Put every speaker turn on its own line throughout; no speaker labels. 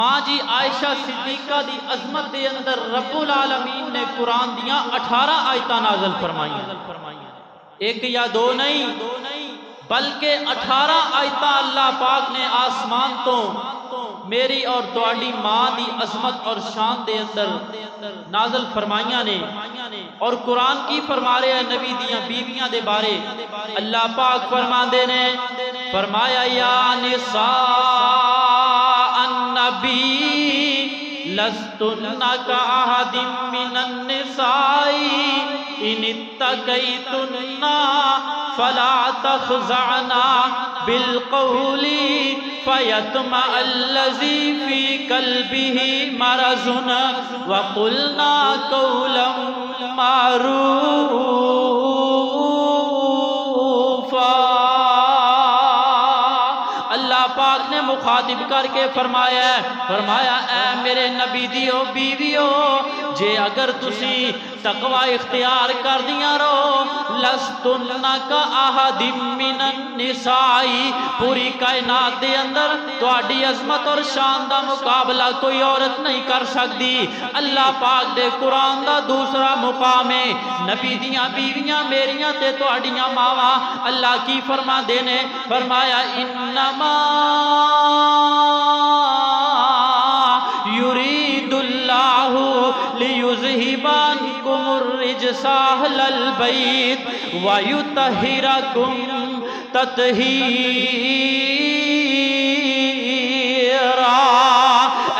ہاں جی، عائشہ صدیقہ دی عظمت دے اندر رب العالمین نے قرآن دیاں 18 آیتاں نازل فرمائیں، ایک یا دو نہیں بلکہ 18 آیتاں اللہ پاک نے آسمان تو میری اور تواڈی ماں دی عظمت اور شان دے اندر نازل فرمائیاں نے۔ اور قرآن کی فرما رہے ہیں نبی دیاں بیویاں دے بارے، اللہ پاک فرماندے نے فرمایا یا نساء النبی لستن کأحد من النساء ان اتقیتن فلا تخضعن بالقول فیطمع الذی فی قلبہ مرض وقلنا قولا معروفا۔ اللہ پاک نے مخاطب کر کے فرمایا اے میرے نبی دیو بیویو، جے اگر تسی تقوی اختیار کر دیاں رو لستن کا احد من النساء، پوری کائنات دے اندر تواڈی عظمت اور شان دا مقابلہ کوئی عورت نہیں کر سکتی۔ اللہ پاک دے قرآن دا دوسرا مقام ہے نبی دیاں بیویاں میریاں تے تواڈیاں ماواں، اللہ کی فرما دینے فرمایا انما یرید اللہ لیذہب عنکم الرجس اہل البیت ویطہرکم تطہیرا۔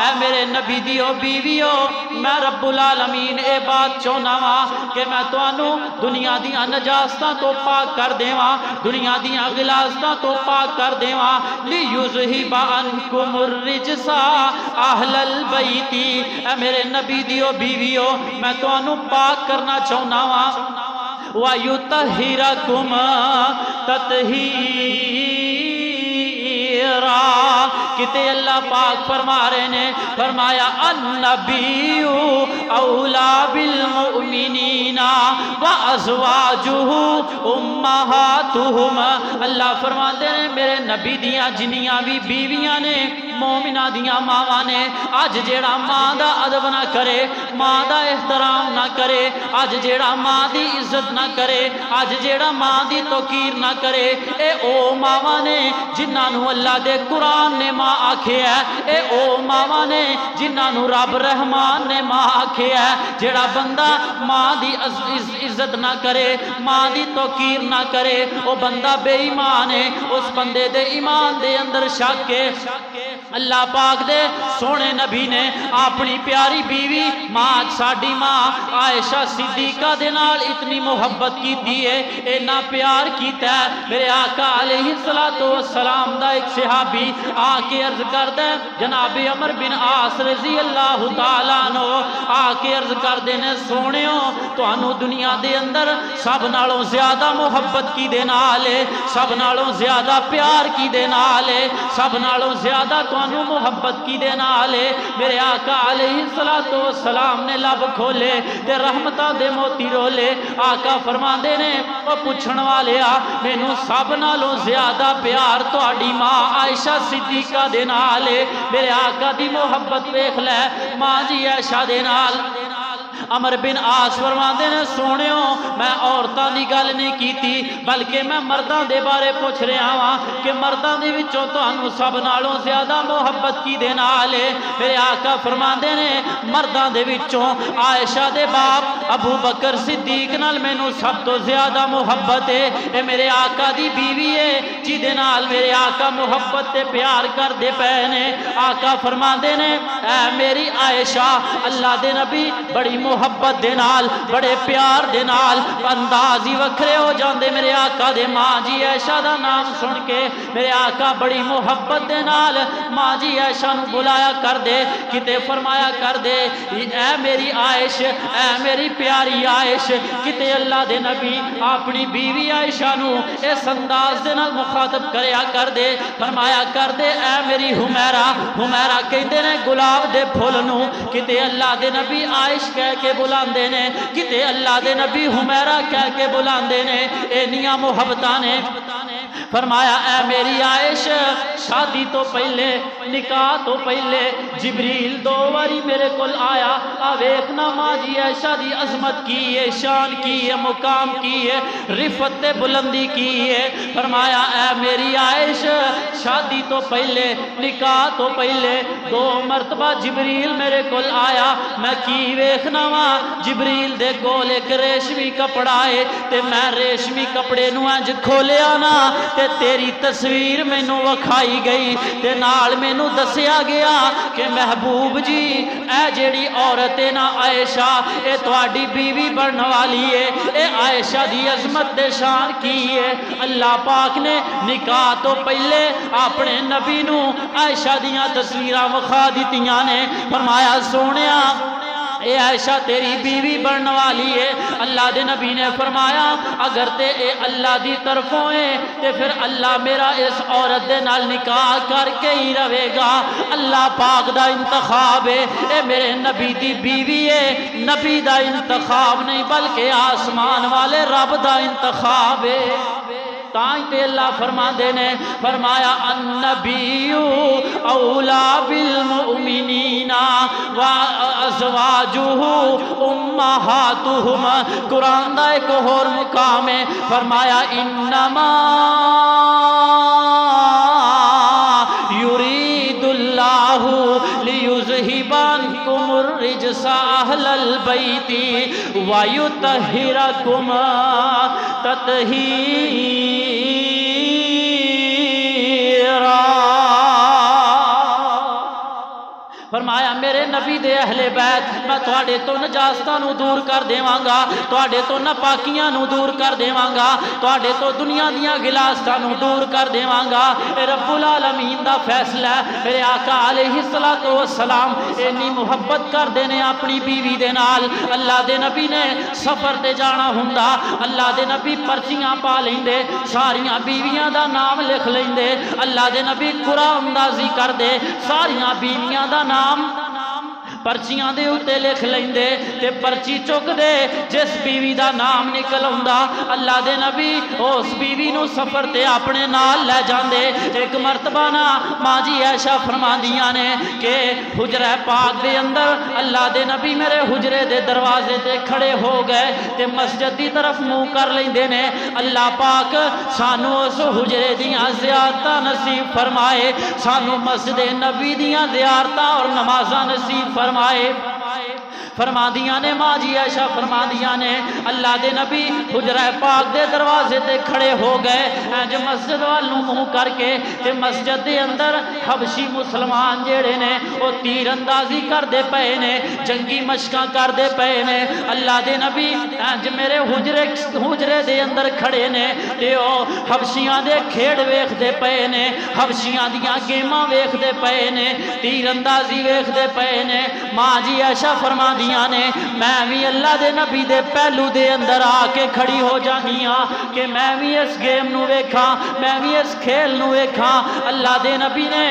اے میرے نبی دیو بیویو، میں رب العالمین اے بات چاہنا وا کہ میں تانوں دنیا دیاں نجاستاں تو پاک کر دیواں، دنیا دیاں غلاظتاں تو پاک کر دیواں، لیذہب عنکم الرجس اہل البیت۔ اے میرے نبی دیو بیویو، میں تانوں پاک کرنا چاہنا وا وَيُطَهِّرَكُمْ تَطْهِيرًا۔ کتے اللہ پاک فرما رہے نے فرمایا النبی اولا بالمؤمنین وازواجہ امہاتہم۔ اللہ فرماتے ہیں میرے نبی دیاں جنیاں بھی بیویاں نے مومنہ دیاں ماواں نے، آج جیڑا ماں دا ادب نہ کرے، ماں دا احترام نہ کرے، آج جیڑا ماں دی عزت نہ کرے، آج جیڑا ماں دی توقیر نہ کرے، اے او ماواں نے جنہاں نو اللہ دے قرآن نے ماں آکھے ہے، اے او ماواں نے جنہاں نو رب رحمان نے ماں آکھے ہے۔ جیڑا بندہ ماں دی عزت نہ کرے، ماں دی توقیر نہ کرے، او بندہ بے ایمان ہے، اس بندے دے ایمان دے اندر شک ہے۔ اللہ پاک دے سونے نبی نے اپنی پیاری بیوی ماں ساڈی ماں عائشہ صدیقہ دے نال اتنی محبت کیتی ہے، اینا پیار کیتا ہے۔ میرے آقا علیہ السلام دا ایک صحابی آ کے عرض کردا ہے جناب عمر بن عاص رضی اللہ تعالیٰ عنہ آ کے عرض کردے نے سونےو تانوں دنیا دے اندر سب نالوں زیادہ محبت کی دے نال ہے، سب نالوں زیادہ پیار کی دے نال ہے، سب نالوں زیادہ تانوں محبت کی دے نال ہے۔ میرے آقا علیہ السلام نے لب کھولے تے رحمتاں دے موتی رولے، آقا فرماندے نے او پوچھن والے آ مینوں سب نالوں زیادہ پیار تہاڈی ماں عائشہ صدیقہ دے نال ہے۔ میرے آقا دی محبت ویکھ لے ماں جی عائشہ دے نال۔ عمر بن عاص فرماندے نے سونےو میں عورتاں دی گل نہیں کیتی بلکہ میں مرداں دے بارے پوچھ رہا ہاں کہ مرداں دے وچوں تانوں سب نالوں زیادہ محبت کی دے نال ہے۔ میرے آقا فرماندے نے مرداں دے وچوں عائشہ دے باپ ابو بکر صدیق نال مینوں سب تو زیادہ محبت ہے۔ اے میرے آقا دی بیوی ہے جی دے نال میرے آقا محبت تے پیار کر دے پے نے۔ آقا فرماندے نے اے میری عائشہ اللہ دے نبی بڑی محبت دے نال بڑے پیار دے نال انداز ہی وکھرے ہو جاندے میرے آقا دے ماں جی عائشہ دا نام سن کے میرے آقا بڑی محبت دے نال ماں جی عائشہ نو بلایا کر دے کتے فرمایا کر دے اے میری عائش اے میری پیاری عائش۔ کتے اللہ دے نبی اپنی بیوی عائشہ نو اس انداز دے نال مخاطب کریا کر دے فرمایا کر دے اے میری حمیرہ۔ حمیرہ کہندے نے گلاب دے پھول نو، کتے اللہ دے نبی عائش کہہ کے بلاندے نے، کتے اللہ دے نبی حمیرہ کہہ کے بلاندے نے، اینیاں محبتاں نے فرمایا اے میری عائش شادی تو پہلے نکاح تو پہلے جبریل دو باری میرے کول آیا ویکھنا ماں جی عائشہ دی عظمت کی ہے شان کی ہے مقام کی ہے رفت بلندی کی ہے فرمایا اے میری عائش شادی تو پہلے نکاح تو پہلے دو مرتبہ جبریل میرے کول آیا میں کی ویکھنا وا جبریل دے کول ایک ریشمی کپڑا ہے تے میں ریشمی کپڑے نو انج کھولیا نا تے تیری تصویر مینوں وکھائی گئی تے نال مینوں دسیا گیا کہ محبوب جی اے جیڑی عورت ہے نا عائشہ اے تواڈی بیوی بنن والی ہے اے عائشہ دی عظمت تے شان کی ہے اللہ پاک نے نکاح تو پہلے اپنے نبی نو عائشہ دیاں تصویراں وکھا دتیاں نے فرمایا سونیا اے عائشہ تیری بیوی بنن والی ہے اللہ دے نبی نے فرمایا اگر تے اے اللہ دی طرفوں ہے تے پھر اللہ میرا اس عورت دے نال نکاح کر کے ہی رہے گا اللہ پاک دا انتخاب ہے اے میرے نبی دی بیوی ہے نبی دا انتخاب نہیں بلکہ آسمان والے رب دا انتخاب ہے تائیں تے اللہ فرما دینے فرمایا النبی اولا بالمؤمنین وازواجہ امہاتہم قرآن دا ایک اور مقام ہے فرمایا انما یرید اللہ لیذہب عنکم الرجس اہل البیت ویطہرکم تطہیرا فرمایا میرے نبی دے اہل بیت میں تواڈے تو نجاستاں نو دور کر دیواں گا تواڈے تو ناپاکیاں نو دور کر دیواں گا تواڈے تو دنیا دیاں غلاستاں نو دور کر دیواں گا اے رب العالمین دا فیصلہ ہے میرے آقا علیہ الصلوۃ والسلام اتنی محبت کردے نے اپنی بیوی دے نال اللہ دے نبی نے سفر تے جانا ہوندا اللہ دے نبی پرچیاں پا لیندے ساریاں بیویاں دا نام لکھ لیندے اللہ دے نبی قرآن اندازی کردے ساریاں بیویاں دا نام پرچیاں دے اتے لکھ لیندے تے پرچی چک دے جس بیوی دا نام نکل آندا اللہ دے نبی اس بیوی نو سفر تے اپنے نال لے جاندے ایک مرتبہ نا ماں جی عائشہ فرماندیاں نے کہ حجرہ پاک دے اندر اللہ دے نبی میرے حجرے دے دروازے تے کھڑے ہو گئے تے مسجد دی طرف منہ کر لیندے نے اللہ پاک سانو اس حجرے دیاں زیارتاں نصیب فرمائے سانو مسجد نبی دیاں زیارتاں اور نمازاں نصیب فرمائے فرما دیاں نے ماں جی عائشہ فرما دیاں نے اللہ دے نبی حجرہ پاک دے دروازے تے کھڑے ہو گئے انج مسجد والوں منہ کر کے تے مسجد دے اندر حبشی مسلمان جیڑے نے او تیر اندازی کر دے پئے نے جنگی مشقاں کر دے پئے نے اللہ دے نبی انج میرے حجرے دے اندر کھڑے نے تے او حبشیاں دے کھیڑ ویکھ دے پئے نے حبشیاں دیاں گیماں ویکھ دے پئے نے تیر اندازی ویکھ دے پئے نے ماں جی عائشہ فرما دیاں نے میں بھی اللہ دے نبی دے پہلو دے اندر آ کے کھڑی ہو جانی ہاں کہ میں بھی اس گیم نو ویکھاں میں بھی اس کھیل نو ویکھاں اللہ دے نبی نے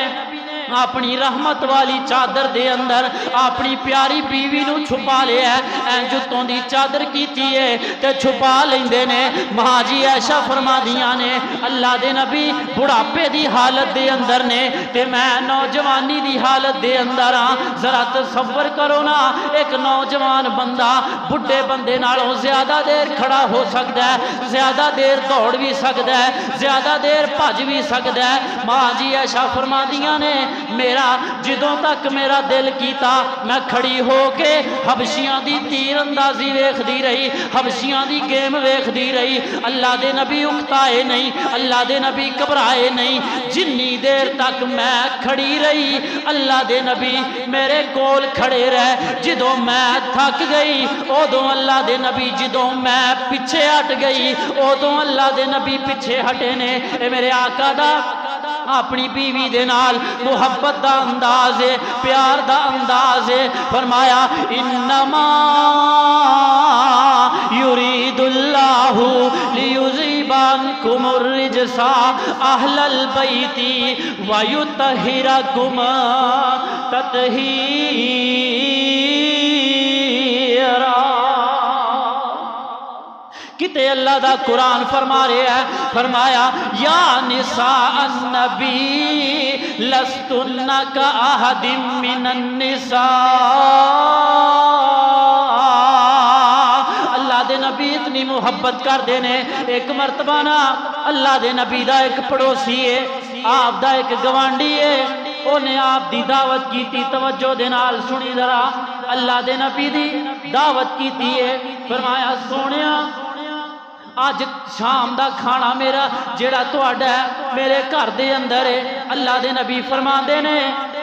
اپنی رحمت والی چادر دے اندر اپنی پیاری بیوی نو چھپا لیا ہے جتوں دی چادر کیتی ہے تے چھپا لیندے نے ماں جی عائشہ فرما دیاں نے اللہ دے نبی بڑھاپے دی حالت دے اندر نے تے میں نوجوانی دی حالت دے اندر ہاں ذرا تصور کرو نا ایک نوجوان بندہ بڈھے بندے نالوں زیادہ دیر کھڑا ہو سکتا ہے زیادہ دیر دوڑ بھی سکتا ہے زیادہ دیر بھج بھی سکتا ہے ماں جی عائشہ فرما دیاں نے میرا جدوں تک میرا دل کیتا میں کھڑی ہو کے حبشیاں دی تیر اندازی ویکھ دی رہی حبشیاں دی گیم ویکھ دی رہی اللہ دے نبی اکتائے نہیں اللہ دے نبی گھبرائے نہیں جنی دیر تک میں کھڑی رہی اللہ دے نبی میرے کول کھڑے رہے جدوں میں تھک گئی ادوں اللہ دے نبی جدوں میں پیچھے ہٹ گئی ادوں اللہ دے نبی پیچھے ہٹے نے اے میرے آقا دا اپنی بیوی دے نال محبت دا انداز ہے پیار دا انداز ہے فرمایا انما یرید اللہ لیذہب عنکم الرجس اہل البیت ویطہرکم تطہیرا تے اللہ دا قرآن فرما رہا ہے، فرمایا یا نساء النبی لستن کاحد من النساء، اللہ دے نبی اتنی محبت کر دینے۔ ایک مرتبہ نا اللہ دے نبی دا ایک پڑوسی ہے، آپ دا ایک گوانڈی ہے، انہیں آپ دی دعوت کی تھی، توجہ دے نال سنی ذرا، اللہ دے نبی دی دعوت کی تھی ہے، فرمایا سونیا آج شام دا کھانا میرا جیڑا تہاڈا ہے میرے گھر دے اندر ہے۔ اللہ دے نبی فرماندے نے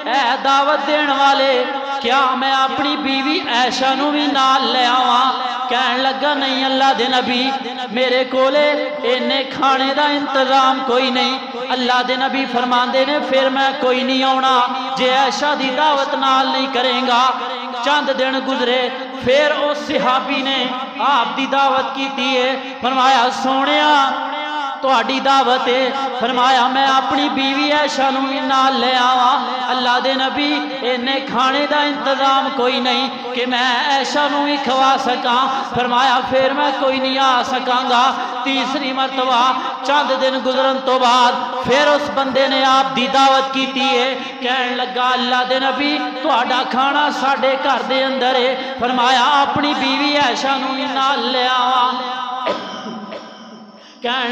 اے دعوت دین والے کیا میں اپنی بیوی عائشہ نو بھی نال لے آواں؟ کہن لگا نہیں اللہ دے نبی میرے کولے اینے کھانے دا انتظام کوئی نہیں۔ اللہ دے نبی فرماندے نے پھر میں کوئی نہیں آنا جے عائشہ دی دعوت نال نہیں کریں گا۔ چند دن گزرے پھر اس صحابی نے آپ دی دعوت کی تھی ہے، فرمایا سونیا تہاڈی دعوت ہے، فرمایا میں اپنی بیوی عائشہ نو بھی نال لے آواں۔ اللہ دے نبی اینے کھانے دا انتظام کوئی نہیں کہ میں عائشہ نو ہی کھوا سکاں، فرمایا پھر میں کوئی نہیں آ سکاں گا۔ تیسری مرتبہ چند دن گزرن تو بعد پھر اس بندے نے آپ دی دعوت کی تھی ہے، کہن لگا اللہ دے نبی تہاڈا کھانا ساڈے گھر دے اندر ہے، فرمایا اپنی بیوی عائشہ نو ہی نال لے آواں۔ کہن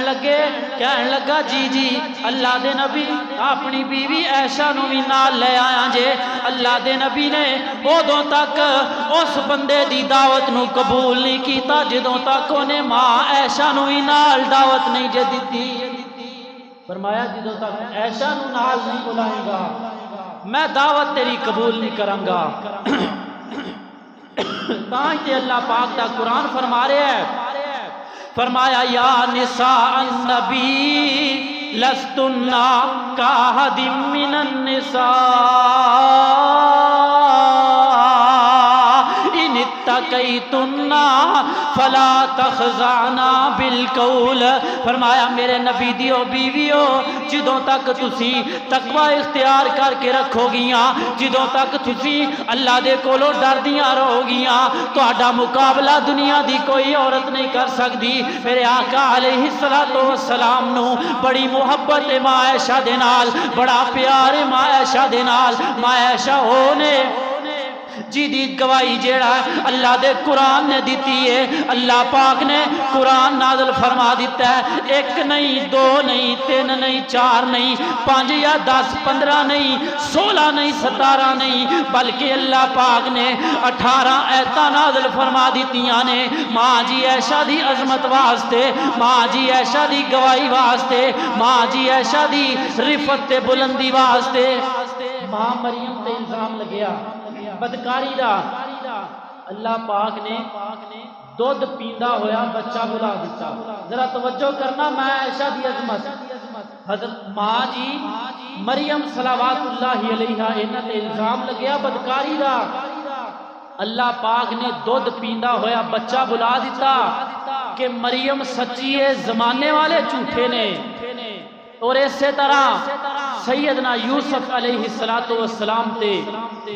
لگا جی اللہ دے نبی اپنی بیوی عائشہ نو بھی نال لے آیا جے۔ اللہ دے نبی نے ادوں تک اس بندے دی دعوت نو قبول نہیں کیتا جدوں تک انہیں ماں عائشہ نو بھی نال دعوت نہیں جے دتی۔ فرمایا جدوں تک عائشہ نو نال نہیں بلائیں گا میں دعوت تیری قبول نہیں کراں گا۔ تاں تے اللہ پاک دا قرآن فرما رہا ہے، فرمایا یا نساء النبی لستن کاحد من النساء ان اتقیتن فلا تخضعن بالقول، فرمایا میرے نبی دیو بیویو جدوں تک تسی تقوی اختیار کر کے رکھو گیاں، جدوں تک تسی اللہ دے کولوں ڈردیاں رہو گیاں، تہاڈا مقابلہ دنیا دی کوئی عورت نہیں کر سکتی۔ میرے آقا علیہ الصلوۃ والسلام نو بڑی محبت ہے ماں عائشہ دے نال، بڑا پیار ہے ماں عائشہ دے نال۔ ماں عائشہ ہونے جی دی گواہی جیڑا اللہ دے قرآن نے دیتی ہے، اللہ پاک نے قرآن نازل فرما دیتا ہے، ایک نہیں دو نہیں تین نہیں چار نہیں 5 یا 10 15 نہیں 16 نہیں 17 نہیں بلکہ اللہ پاک نے 18 آیتاں نازل فرما دیتیاں نے ماں جی عائشہ دی عظمت واسطے، ماں جی عائشہ دی گواہی واسطے، ماں جی عائشہ دی رفت تے بلندی واسطے۔ ماں مریم تے الزام لگیا بدکاری دا، اللہ پاک نے دودھ پیندا ہویا بچہ بلا دیتا۔ ذرا توجہ کرنا میں عائشہ دی عظمت، حضرت ماں جی مریم صلوات اللہ علیہا انہاں تے الزام لگیا بدکاری دا، اللہ پاک نے دودھ پیندا ہویا بچہ بلا دیتا کہ مریم سچی ہے زمانے والے جھوٹے نے۔ اور اسی طرح سیدنا یوسف علیہ السلام تے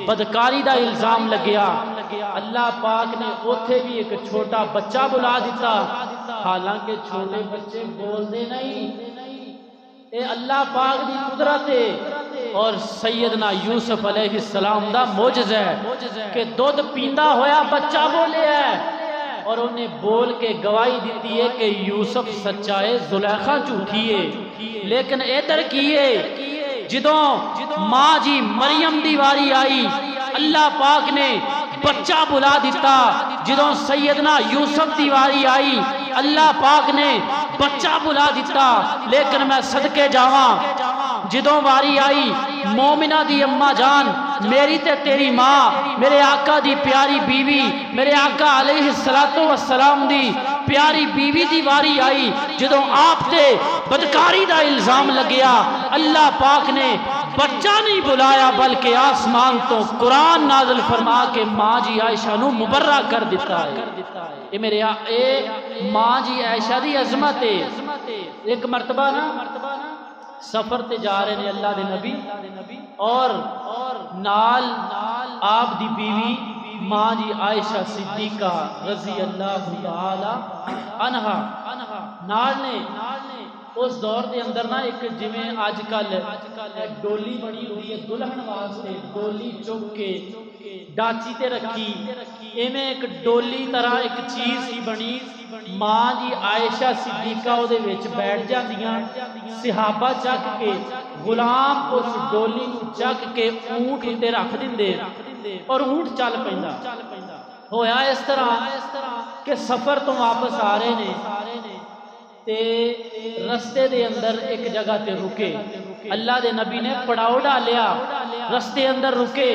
بدکاری دا الزام لگیا، اللہ پاک نے اوتھے بھی ایک چھوٹا بچہ بلا دیتا، حالانکہ چھوٹے بچے بولدے نہیں، اے اللہ پاک دی قدرت ہے۔ اور سیدنا یوسف علیہ السلام دا معجزہ ہے کہ دودھ پیندا ہویا بچہ بولے ہے، اور انہیں بول کے گواہی دیتی ہے کہ یوسف سچا ہے زلیخا جھوٹی ہے۔ لیکن ادھر کیے جدوں ماں جی مریم دی واری آئی اللہ پاک نے بچہ بلا دیتا، جدوں سیدنا یوسف دی واری آئی اللہ پاک نے بچہ بلا دیتا۔ لیکن میں صدقے جاواں جدوں واری آئی مومنہ دی اماں جان میری تے تیری ماں میرے آقا دی پیاری بیوی میرے آقا علیہ السلام دی پیاری بیوی دی واری آئی، جدوں آپ تے بدکاری دا الزام لگیا اللہ پاک نے بچہ نہیں بلایا بلکہ آسمان تو قرآن نازل فرما کے ماں جی عائشہ نو مبرہ کر دیتا ہے۔ اے میرے ماں جی عائشہ دی عظمت ہے۔ ایک مرتبہ نا سفر تے جا رہے نے اللہ دے نبی اور نال آپ دی بیوی ماں جی عائشہ صدیقہ رضی اللہ تعالی عنہا نال نے اس دور دے اندر نا ایک جویں اج کل ڈولی بنی ہوئی ہے دلہن واسطے، ڈولی چک کے ڈاچی تے رکھی، ایویں ایک ڈولی طرح ایک چیز ہی بنی، ماں جی عائشہ صدیقہ او دے وچ بیٹھ جاندیاں، صحابہ چک کے غلام اس ڈولی نو چک کے اونٹ تے رکھ دیندے اور اونٹ چل پیندا۔ ہویا اس طرح کہ سفر تو واپس آ رہے نے تے رستے دے اندر ایک جگہ تے رکے، اللہ دے نبی نے پڑاؤ ڈالیا، رستے اندر رکے،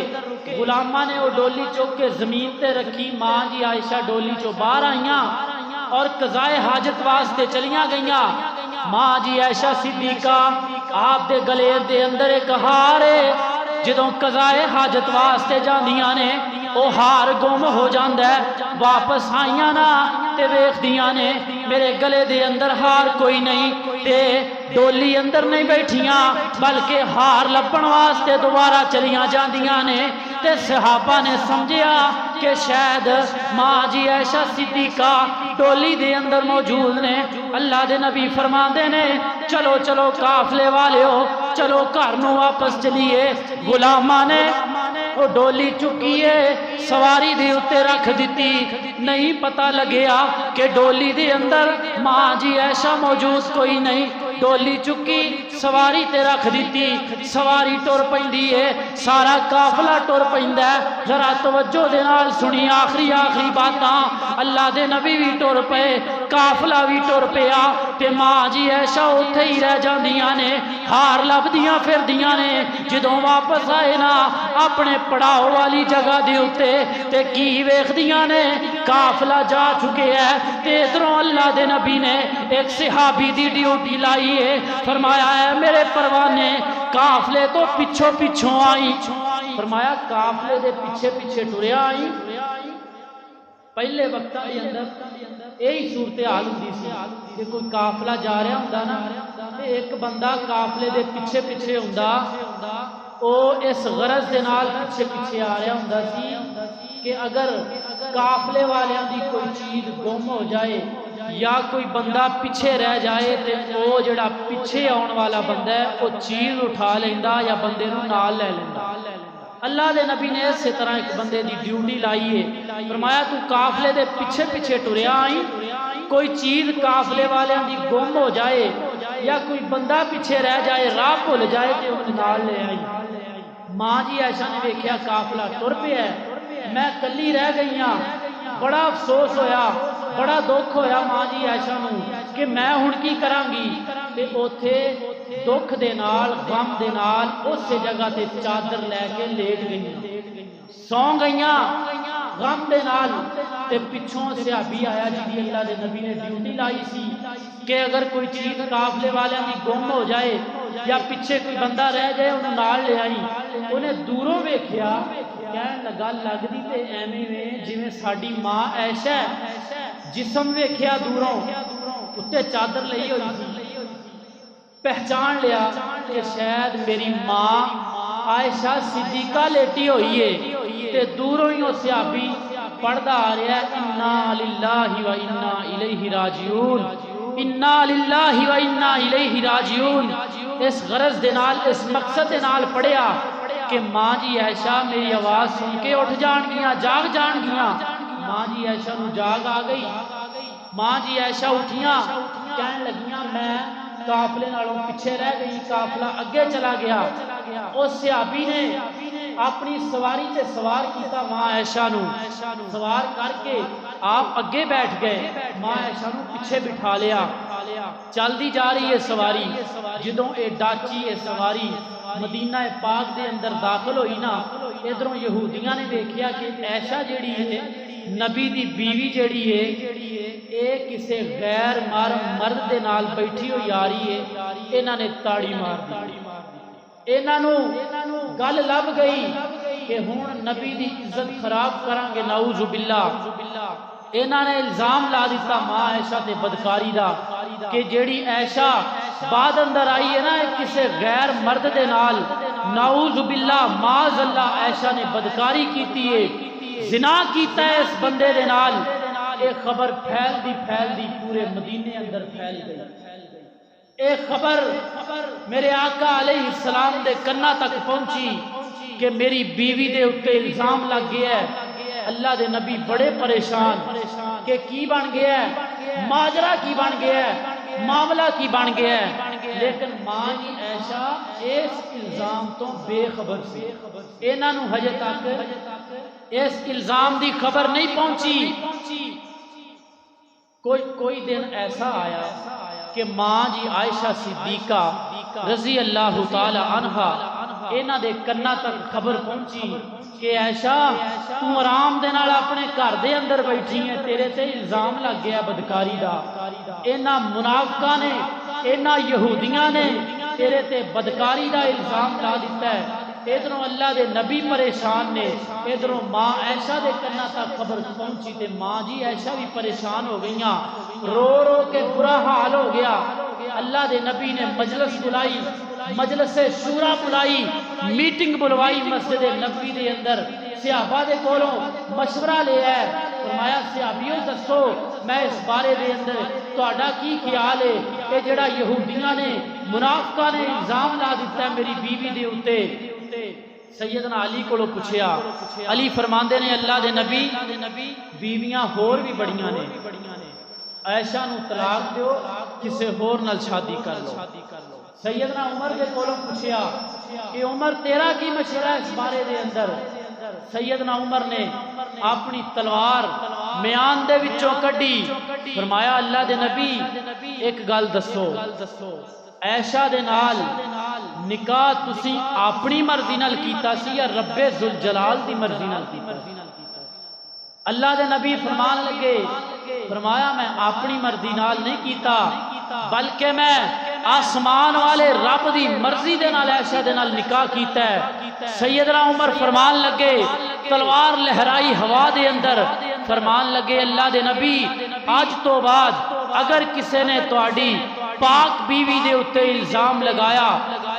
غلاماں نے وہ ڈولی چوک کے زمین تے رکھی، ماں جی عائشہ ڈولی چو باہر آئیاں اور قضائے حاجت واسطے چلیاں گئیاں۔ ماں جی عائشہ صدیقہ آپ دے گلے دے اندر ایک ہار ہے، جدوں قضائے حاجت واسطے جاندیاں نے وہ ہار گم ہو جاندا ہے، واپس آئیاں نا تے ویکھدیاں نے میرے گلے دے اندر ہار کوئی نہیں، تے ڈولی اندر نہیں بیٹھیاں بلکہ ہار لبن واسطے دوبارہ چلیاں جاندیاں نے، تے صحابہ نے سمجھیا کہ شاید ماں جی عائشہ صدیقہ ڈولی دے اندر موجود نے۔ اللہ دے نبی فرماندے نے چلو چلو قافلے والیو چلو گھر نو واپس چلیے۔ غلاماں نے وہ ڈولی چکی ہے سواری دے اتے رکھ دیتی، نہیں پتہ لگیا کہ ڈولی دے اندر ماں جی عائشہ موجود کوئی نہیں، ڈولی چکی سواری تے رکھ دیتی، سواری ٹر پیندی ہے، سارا قافلہ ٹر پیندا ہے۔ ذرا توجہ دے نال سنی آخری باتاں، اللہ دے نبی بھی ٹر پئے، قافلہ بھی ٹر پیا، تے ماں جی عائشہ اوتھے ہی رہ جاندیاں نے، ہار لبدیاں پھردیاں نے۔ جدوں واپس آئے نا اپنے پڑاؤ والی جگہ دے اتے تے کی ویکھدیاں نے قافلہ جا چکے ہے، تے ادھروں اللہ دے نبی نے ایک صحابی دی ڈیوٹی لائی ہے، فرمایا ہے میرے پروانے قافلے تو پچھوں آئی، فرمایا قافلے دے پیچھے ٹریا آئی۔ پہلے وقت دے اندر یہی صورتحال ہوندی سی کہ کوئی قافلہ جا رہا ہوندا نا تے ایک بندہ قافلے دے پیچھے ہوندا، او اس غرض دے نال پیچھے آ رہا ہوندا سی کہ اگر قافلے والیاں دی کوئی چیز گم ہو جائے یا کوئی بندہ پیچھے رہ جائے تے او جڑا پیچھے آن والا بندہ ہے وہ چیز اٹھا لیندا یا بندے نو نال لے لیندا۔ اللہ دے نبی نے اسی طرح ایک بندے دی ڈیوٹی لائی ہے، فرمایا تو قافلے دے پیچھے ٹریا آئی، کوئی چیز قافلے والیاں دی گم ہو جائے یا کوئی بندہ پیچھے رہ جائے راہ بھول جائے تے اس نال لے آئی۔ ماں جی عائشہ نے دیکھیا قافلہ ٹر پیا ہے، میں کلی رہ گئی ہاں، بڑا افسوس ہویا، بڑا دکھ ہویا ماں جی عائشہ نو کہ میں ہن کی کراں گی، تے اوتھے دکھ دے نال غم دے نال اس جگہ تے چادر لے کے لیٹ گئی، سو گئیاں غم دے نال۔ تے پچھوں صحابی آیا جی اللہ دے نبی نے ڈیوٹی لائی سی کہ اگر کوئی چیز قافلے والے دی گم ہو جائے یا پیچھے کوئی بندہ رہ جائے انہوں نال لے آئی۔ انہیں دوروں ویکھیا کہن لگا لگدی تے ایویں وے جویں ساڈی ماں عائشہ جسم ویکھیا دوروں اتے چادر لئی ہوئی سی، پہچان لیا کہ شاید میری ماں عائشہ صدیقہ لیٹی ہوئی ہے، تے دوروں ہی صحابی پڑھدا آ رہا ہے انا للہ و انا الیہ راجعون، انا للہ و انا الیہ راجعون۔ اس غرض دے نال اس مقصد دے نال پڑھیا کہ ماں جی عائشہ میری آواز سن کے اٹھ جان گیاں، جاگ جان گیاں۔ ماں جی عائشہ نو جاگ آ گئی، ماں جی عائشہ اٹھیاں کہن لگیاں میں قافلے نالوں پیچھے رہ گئی، قافلہ اگے چلا گیا۔ اس صحابی نے اپنی سواری تے سوار کیتا ماں عائشہ نو، سوار کر کے آپ اگے بیٹھ گئے، ماں عائشہ نو پیچھے بٹھا لیا، چلدی جا رہی ہے سواری۔ جدوں اے ڈاچی اے سواری مدینہ پاک دے اندر داخل ہوئی نا، ادھروں یہودیاں نے دیکھیا کہ عائشہ جیڑی ہے نبی دی بیوی جیڑی ہے اے کسے غیر محرم مرد دے نال بیٹھی ہوئی آ رہی ہے، انہاں نے تاڑی مار دی، انہاں نو گل لب گئی کہ ہن نبی دی عزت خراب کران گے، نعوذ باللہ۔ انہاں نے الزام لا دیتا ماں عائشہ تے بدکاری دا کہ جیڑی عائشہ بعد اندر آئی ہے نا کسے غیر مرد دے نال، نعوذ باللہ معاذ اللہ عائشہ نے بدکاری کیتی ہے، زنا کیتا ہے اس بندے دے نال، ایک خبر پھیل دی پورے مدینے اندر پھیل گئی۔ ایک خبر میرے آقا علیہ السلام دے کنا تک پہنچی کہ میری بیوی دے اوتے الزام لگ گیا ہے۔ اللہ دے نبی بڑے پریشان کہ کی بن گیا ہے، ماجرا کی بن گیا ہے، معاملہ کی بن گیا ہے۔ لیکن ماں جی عائشہ اس الزام تو بے خبر سی، انہاں نوں ہجے تک اس الزام دی خبر نہیں پہنچی۔ کوئی دن ایسا آیا کہ ماں جی عائشہ صدیقہ رضی اللہ تعالی عنہا انہاں دے کنا تک خبر پہنچی کہ عائشہ تو آرام دے نال اپنے گھر دے اندر بیٹھی ہے، تیرے تے الزام لگ گیا بدکاری دا، انہاں منافقاں نے، انہاں یہودیاں نے تیرے تے بدکاری دا الزام لا دیتا ہے۔ ادھروں اللہ دے نبی پریشان نے، ادھروں ماں عائشہ دے کنا تک خبر پہنچی تے ماں جی عائشہ بھی پریشان ہو گئیاں، رو رو کے برا حال ہو گیا۔ اللہ دے نبی نے مجلس بلائی، مجلس شورا بلائی، میٹنگ بلوائی مسجد نبوی دے اندر، صحابہ دے کولوں مشورہ لیا ہے۔ فرمایا صحابیوں دسو میں اس بارے دے اندر تہاڈا کی خیال ہے؟ کہ جڑا یہودیاں نے منافقاں نے الزام لا دیتا ہے میری بیوی دے اوتے۔ سیدنا علی کو پوچھیا، علی فرماندے نے اللہ دے نبی بیویاں ہور بھی بڑیاں نے، عائشہ نو طلاق دیو، کسے ہور نال شادی کر لو۔ سیدنا عمر دے کولوں پوچھیا کہ عمر تیرا کی مشورہ ہے اس بارے دے اندر؟ سیدنا عمر نے اپنی تلوار میان دے وچوں کڈی، فرمایا اللہ دے نبی ایک گل دسو، عائشہ دے نال نکاح تسی اپنی مرضی نال کیتا سی یا رب ذوالجلال دی مرضی نال کیتا سی؟ اللہ دے نبی فرمان لگے، فرمایا میں اپنی مرضی نال نہیں کیتا بلکہ میں آسمان والے رب دی مرضی دے نال عائشہ دے نال نکاح کیتا ہے۔ سیدنا عمر فرمان لگے، تلوار لہرائی ہوا دے اندر، فرمان لگے اللہ دے نبی آج تو بعد اگر کسے نے تواڈی پاک بیوی دے اتے الزام لگایا،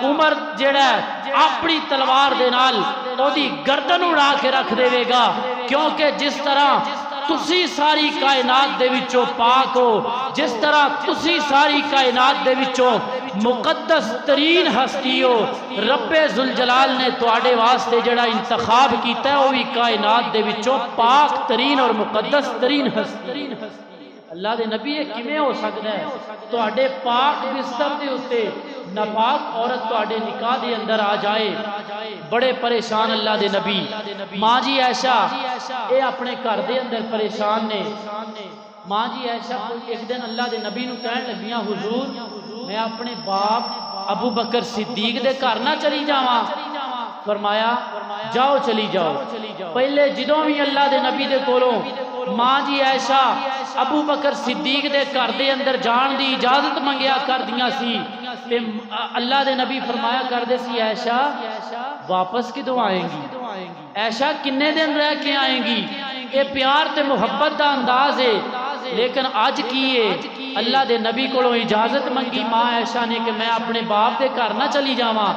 عمر جڑا ہے اپنی تلوار دے نال او دی گردن اڑا کے رکھ دے گا، کیونکہ جس طرح تسی ساری کائنات دے وچوں پاک ہو، جس طرح تسی ساری کائنات دے وچوں مقدس ترین ہستی ہو، رب ذوالجلال نے تواڈے واسطے جڑا انتخاب کیتا ہے وہ بھی کائنات دے وچوں پاک ترین اور مقدس ترین ہستی۔ اللہ دے نبی یہ کیویں ہو سکدا ہے تواڈے پاک بستر دے اوتے ناپاک عورت تواڈے نکاح دے اندر آ جائے؟ بڑے پریشان اللہ دے نبی۔ ماں جی عائشہ اے اپنے گھر دے اندر پریشان نے۔ ماں جی عائشہ ایک دن اللہ دے نبی نو کہن لگیاں حضور میں اپنے باپ ابو بکر صدیق دے گھر نہ چلی جاواں؟ فرمایا جاؤ چلی جاؤ۔ پہلے جدوں بھی اللہ دے نبی دے کولوں ماں جی عائشہ ابو بکر صدیق دے گھر دے اندر جان دی اجازت منگیا کر دیاں سی تے اللہ دے نبی فرمایا کر دے سی عائشہ واپس کدوں آئیں گی؟ عائشہ کنے دن رہ کے آئیں گی؟ یہ پیار تے محبت دا انداز ہے۔ لیکن آج کیے اللہ دے نبی کو اجازت منگی ماں عائشہ نے کہ میں اپنے باپ دے گھر نہ چلی جاواں۔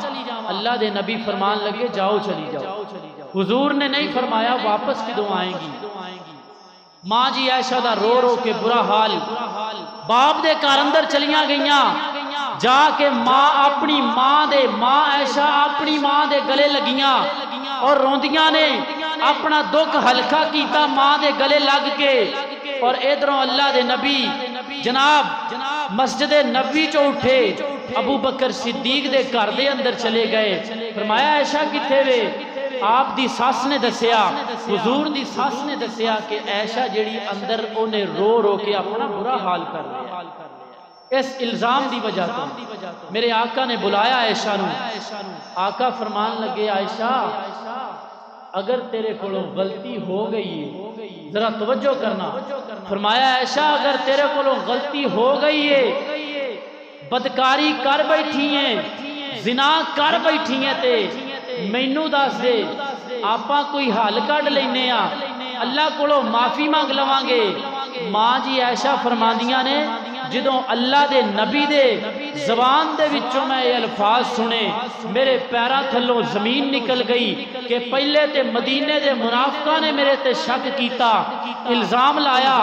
اللہ دے نبی فرمان لگے جاؤ چلی جاؤ۔ حضور نے نہیں فرمایا واپس کدوں آئیں گی۔ ماں جی عائشہ دا رو رو کے برا حال، باپ دے گھر اندر چلیاں گئیاں، جا کے ماں اپنی ماں عائشہ اپنی ماں دے گلے لگیاں اور روندیاں نے اپنا دکھ ہلکا کیتا ماں دے گلے لگ کے۔ اور ادھروں اللہ دے نبی جناب مسجد نبوی چو اٹھے، ابو بکر صدیق دے گھر دے اندر چلے گئے۔ فرمایا عائشہ کتھے وے؟ آپ دی ساس نے دسیا، حضور دی ساس نے دسیا کہ عائشہ جڑی اندر اونے رو رو کے اپنا برا حال کر رہا ہے اس الزام دی وجہ تو۔ میرے آقا نے بلایا عائشہ نو، آقا فرمان لگے عائشہ اگر تیرے کولوں غلطی ہو گئی ہے ذرا توجہ کرنا، فرمایا عائشہ اگر تیرے کولوں غلطی ہو گئی ہے، بدکاری کر بیٹھی ہیں، زنا کر بیٹھی ہیں تے مینوں دس دے، آپاں کوئی حل کڈ لینے آ، اللہ کولوں معافی مانگ لواں گے۔ ماں جی عائشہ فرماندیاں نے جدوں اللہ دے نبی دے زبان دے وچوں میں یہ الفاظ سنے میرے پیراں تھلوں زمین نکل گئی کہ پہلے تے مدینے دے منافقاں نے میرے تے شک کیتا، الزام لایا،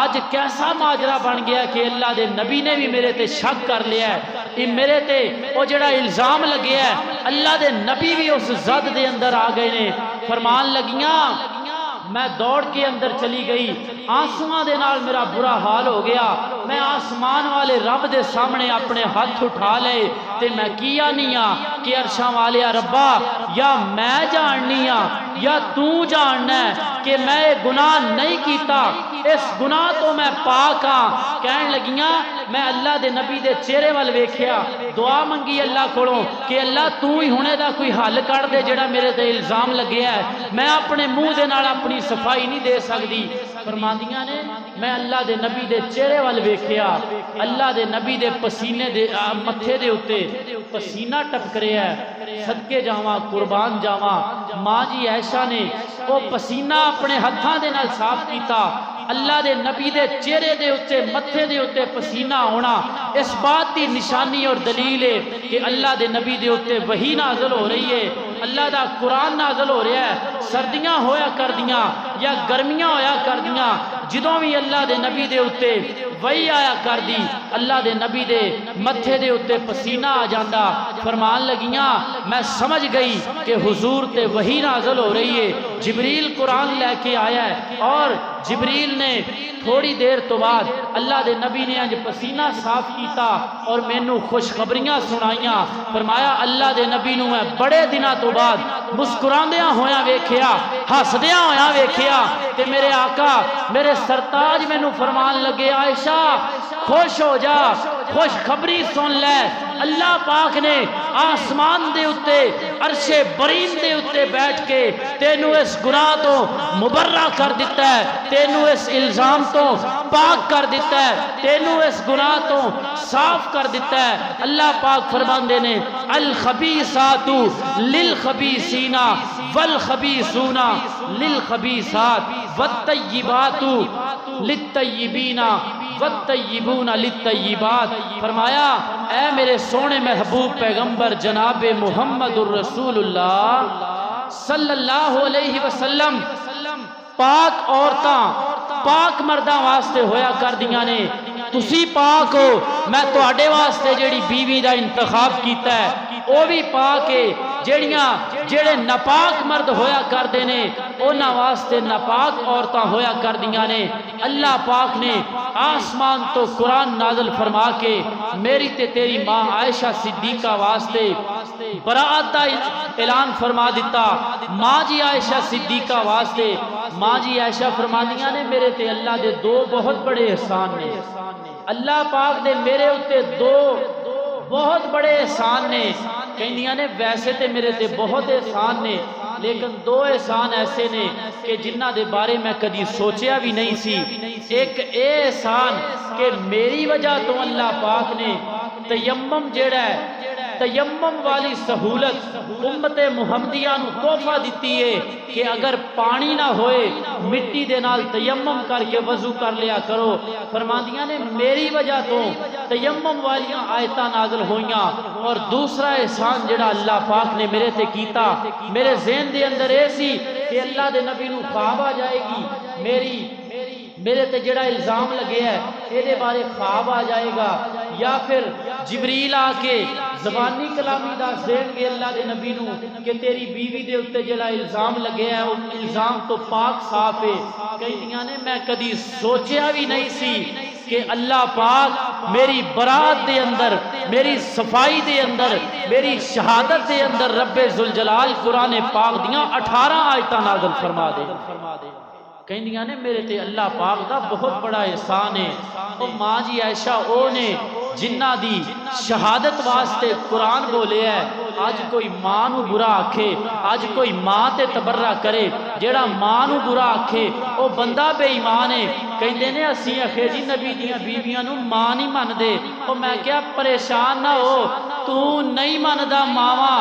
آج کیسا ماجرا بن گیا کہ اللہ دے نبی نے بھی میرے تے شک کر لیا ہے، یہ میرے تے وہ جڑا الزام لگیا ہے اللہ دے نبی بھی اس زد دے اندر آ گئے نے۔ فرمان لگیاں میں دوڑ کے اندر چلی گئی، آنسواں دے نال میرا برا حال ہو گیا، میں آسمان والے رب دے سامنے اپنے ہاتھ اٹھا لے تے میں کیا نہیں کہ عرشاں والے ربا یا میں جاننی یا تو جاننا ہے کہ میں گناہ نہیں کیتا، اس گناہ تو میں پاک ہاں۔ کہن لگیاں میں اللہ دے نبی دے چہرے وال ویکھیا، دعا منگی اللہ کولوں کہ اللہ تو ہی ہونے دا کوئی حل کر دے جڑا میرے تے الزام لگیا ہے، میں اپنے منہ دے نال اپنی صفائی نہیں دے سکتی۔ فرماندیاں نے میں اللہ دے نبی دے چہرے وال ویکھیا، اللہ دے نبی دے پسینے دے متھے دے اتے پسینہ ٹپک رہا ہے، صدقے جاواں قربان جاواں۔ ماں جی عائشہ نے وہ پسینہ اپنے ہتھاں دے نال صاف کیتا، اللہ دے نبی دے چہرے دے اتے متھے دے اتے پسینہ ہونا اس بات دی نشانی اور دلیل ہے کہ اللہ دے نبی دے اتے وحی نازل ہو رہی ہے، اللہ دا قرآن نازل ہو رہا ہے۔ سردیاں ہویا کر دیاں یا گرمیاں ہویا کر دیاں، جدوں بھی اللہ دے نبی دے اتے وحی آیا کر دی اللہ دے نبی دے متھے دے اتے پسینہ آ جاندا۔ فرمان لگیاں میں سمجھ گئی کہ حضور تے وحی نازل ہو رہی ہے، جبریل قرآن لے کے آیا ہے، اور جبریل نے تھوڑی دیر تو بعد اللہ دے نبی نے انج پسینہ صاف کیتا اور مینوں خوشخبریاں سنائیاں۔ فرمایا اللہ دے نبی نوں میں بڑے دنوں تو بعد مسکراندیاں ہویاں ویکھیا، ہسدیاں ہویاں ویکھیا، تے میرے آقا میرے سرتاج مینوں فرمان لگے عائشہ خوش ہو جا، خوشخبری سن لے، اللہ پاک نے آسمان دے اتے عرش برین دے اتے بیٹھ کے تینوں اس گناہ تو مبرہ کر دیتا ہے، تینوں اس الزام تو پاک کر دیتا ہے، تینوں اس گناہ تو صاف کر دیتا ہے۔ اللہ پاک فرماندے نے الخبیثات للخبیثین والخبیثون للخبیثات والطیبات للطیبین والطیبون للطیبات۔ فرمایا اے میرے سونے محبوب پیغمبر جناب محمد الرسول اللہ صلی اللہ علیہ وسلم، پاک عورتاں پاک مرداں واسطے ہویا کر دیاں نے، تسی پاک ہو، میں تواڈے واسطے جیڑی بیوی دا انتخاب کیتا ہے وہ بھی پاک ہے، جڑے ناپاک مرد ہویا کردے نے انہاں واسطے ناپاک عورتاں ہویا کردیاں نے۔ اللہ پاک نے آسمان تو قرآن نازل فرما کے میری تے تیری ماں عائشہ صدیقہ واسطے برات دا اعلان فرما دیتا، ماں جی عائشہ صدیقہ واسطے۔ ماں جی عائشہ فرمانیاں نے میرے تے اللہ دے دو بہت بڑے احسان نے، اللہ پاک دے میرے اتے دو بہت بڑے احسان نے۔ کہندیاں نے ویسے تے میرے تے بہت احسان نے، لیکن دو احسان ایسے نے کہ جنہ دے بارے میں کدی سوچیا بھی نہیں سی۔ ایک اے احسان کہ میری وجہ تو اللہ پاک نے تیمم جیڑا ہے، تیمم والی سہولت امت محمدیہ نو تحفہ دیتی ہے کہ اگر پانی نہ ہوئے مٹی دے نال تیمم کر کے وضو کر لیا کرو۔ فرماندیاں نے میری وجہ تو تیمم والیاں آیتاں نازل ہوئیاں۔ اور دوسرا احسان جڑا اللہ پاک نے میرے تے کیتا، میرے ذہن دے اندر ایسی کہ اللہ دے نبی نو خواب آ جائے گی، میرے تے جڑا الزام لگے ہے اے دے بارے خواب آ جائے گا، یا پھر جبریل آ کے زبانی کلامی دس دین گے اللہ دے نبی نو کہ تیری بیوی دے اتے جڑا الزام لگے ہے وہ الزام تو پاک صاف ہے۔ کہندیاں نے میں کدی سوچیا بھی نہیں سی کہ اللہ پاک میری برات دے اندر، میری صفائی دے اندر، میری شہادت دے اندر رب ذوالجلال قرآن پاک دیاں 18 آیتاں نازل فرما دے۔ کہندیاں نے میرے تے اللہ پاک دا بہت بڑا احسان ہے۔ او ماں جی عائشہ او نے جنہ دی شہادت واسطے قرآن بولے ہے، آج کوئی ماں نو برا آکھے، آج کوئی ماں تے تبرہ کرے، جیڑا ماں نو برا آکھے او بندہ بے ایمان ہے۔ کہندے نے اسی آخے جی نبی دیاں بیویاں نو ماں نہیں من دے۔ او میں کیا پریشان نہ ہو، تو نہیں مندا ماواں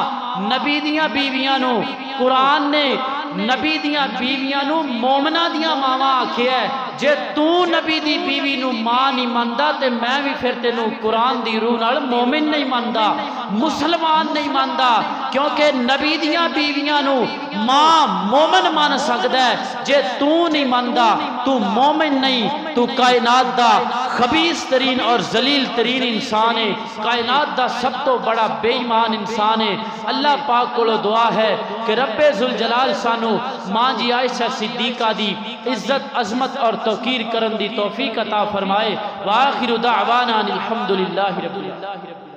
نبی دیاں بیویاں نو، قرآن نے نبی دیاں بیویاں نو مومنہ دیاں ماما آکھیا ہے جے تو نبی دی بیوی نو ماں نہیں ماندا تے میں بھی پھر تینو قرآن دی روح نال مومن نہیں ماندا مسلمان نہیں ماندا کیونکہ نبی دیاں بیویاں نو ماں مومن مان سکدا ہے جے تو نہیں ماندا تو مومن نہیں تو کائنات دا خبیث ترین اور ذلیل ترین انسان ہے کائنات دا سب تو بڑا بے ایمان انسان ہے اللہ پاک کو دعا ہے کہ رب ذوالجلال سانو ماں جی عائشہ صدیقہ دی عزت عظمت اور توقیر کرن دی توفیق عطا فرمائے وآخر دعوانا الحمدللہ رب العالمین